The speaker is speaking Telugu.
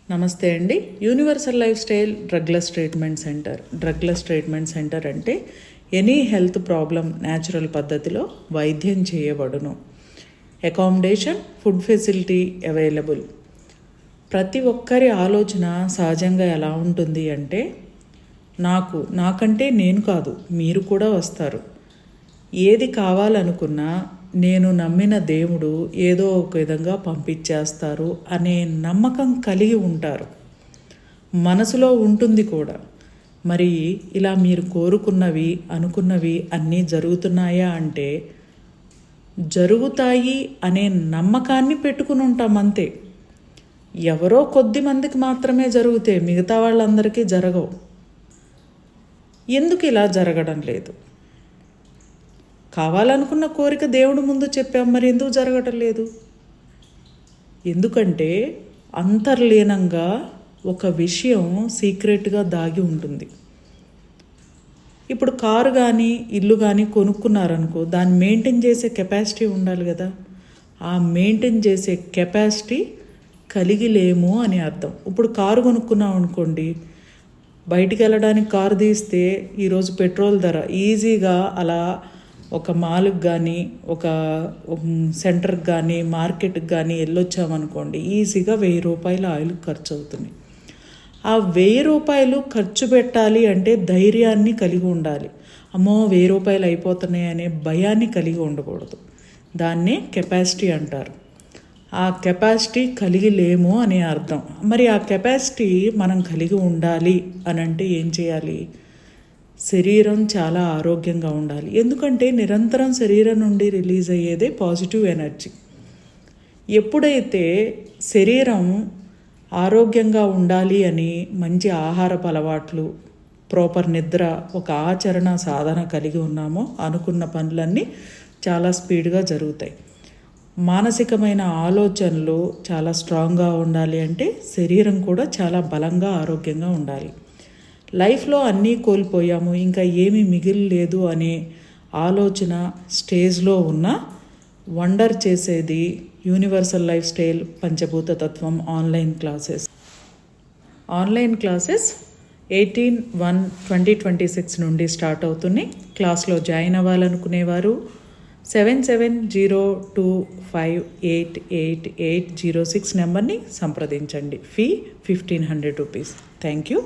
నమస్తే అండి. Universal life style drugless treatment centre అంటే ఎనీ హెల్త్ ప్రాబ్లం న్యాచురల్ పద్ధతిలో వైద్యం చేయబడును. Accommodation, food facility available. ప్రతి ఒక్కరి ఆలోచన సహజంగా ఎలా ఉంటుంది అంటే నాకంటే నేను కాదు, మీరు కూడా వస్తారు. ఏది కావాలనుకున్నా నేను నమ్మిన దేవుడు ఏదో ఒక విధంగా పంపించేస్తారు అనే నమ్మకం కలిగి ఉంటారు. మనసులో ఉంటుంది కూడా. మరి ఇలా మీరు కోరుకున్నవి, అనుకున్నవి అన్నీ జరుగుతున్నాయా అంటే జరుగుతాయి అనే నమ్మకాన్ని పెట్టుకుని ఉంటాం అంతే. ఎవరో కొద్ది మందికి మాత్రమే జరుగుతాయి, మిగతా వాళ్ళందరికీ జరగవు. ఎందుకు ఇలా జరగడం లేదు? కావాలనుకున్న కోరిక దేవుడి ముందు చెప్పాం, మరి ఎందుకు జరగటం లేదు? ఎందుకంటే అంతర్లీనంగా ఒక విషయం సీక్రెట్గా దాగి ఉంటుంది. ఇప్పుడు కారు కానీ ఇల్లు కానీ కొనుక్కున్నారనుకో, దాన్ని మెయింటైన్ చేసే కెపాసిటీ ఉండాలి కదా. ఆ మెయింటైన్ చేసే కెపాసిటీ కలిగి లేము అని అర్థం. ఇప్పుడు కారు కొనుక్కున్నాం అనుకోండి, బయటికి వెళ్ళడానికి కారు తీస్తే ఈరోజు పెట్రోల్ ధర ఈజీగా అలా ఒక మాల్కి కానీ ఒక సెంటర్కి కానీ మార్కెట్కి కానీ వెళ్ళొచ్చామనుకోండి, ఈజీగా 1000 రూపాయల ఆయిల్ ఖర్చు అవుతుంది. ఆ 1000 రూపాయలు ఖర్చు పెట్టాలి అంటే ధైర్యాన్ని కలిగి ఉండాలి. అమ్మో 1000 రూపాయలు అయిపోతున్నాయి అనే భయాన్ని కలిగి ఉండకూడదు. దాన్నే కెపాసిటీ అంటారు. ఆ కెపాసిటీ కలిగి లేము అనే అర్థం. మరి ఆ కెపాసిటీ మనం కలిగి ఉండాలి అని అంటే ఏం చేయాలి? శరీరం చాలా ఆరోగ్యంగా ఉండాలి. ఎందుకంటే నిరంతరం శరీరం నుండి రిలీజ్ అయ్యేదే పాజిటివ్ ఎనర్జీ. ఎప్పుడైతే శరీరం ఆరోగ్యంగా ఉండాలి అని మంచి ఆహారపు అలవాట్లు, ప్రాపర్ నిద్ర, ఒక ఆచరణ సాధన కలిగి ఉన్నామో అనుకున్న పనులన్నీ చాలా స్పీడ్గా జరుగుతాయి. మానసికమైన ఆలోచనలు చాలా స్ట్రాంగ్గా ఉండాలి అంటే శరీరం కూడా చాలా బలంగా ఆరోగ్యంగా ఉండాలి. లైఫ్లో అన్నీ కోల్పోయాము, ఇంకా ఏమీ మిగిలిలేదు అనే ఆలోచన స్టేజ్లో ఉన్న వండర్ చేసేది యూనివర్సల్ లైఫ్ స్టైల్ పంచభూత తత్వం ఆన్లైన్ క్లాసెస్ 18/1/2026 నుండి స్టార్ట్ అవుతున్నాయి. క్లాస్లో జాయిన్ అవ్వాలనుకునేవారు 7702588806 నెంబర్ని సంప్రదించండి. Fee 1500 rupees. Thank you.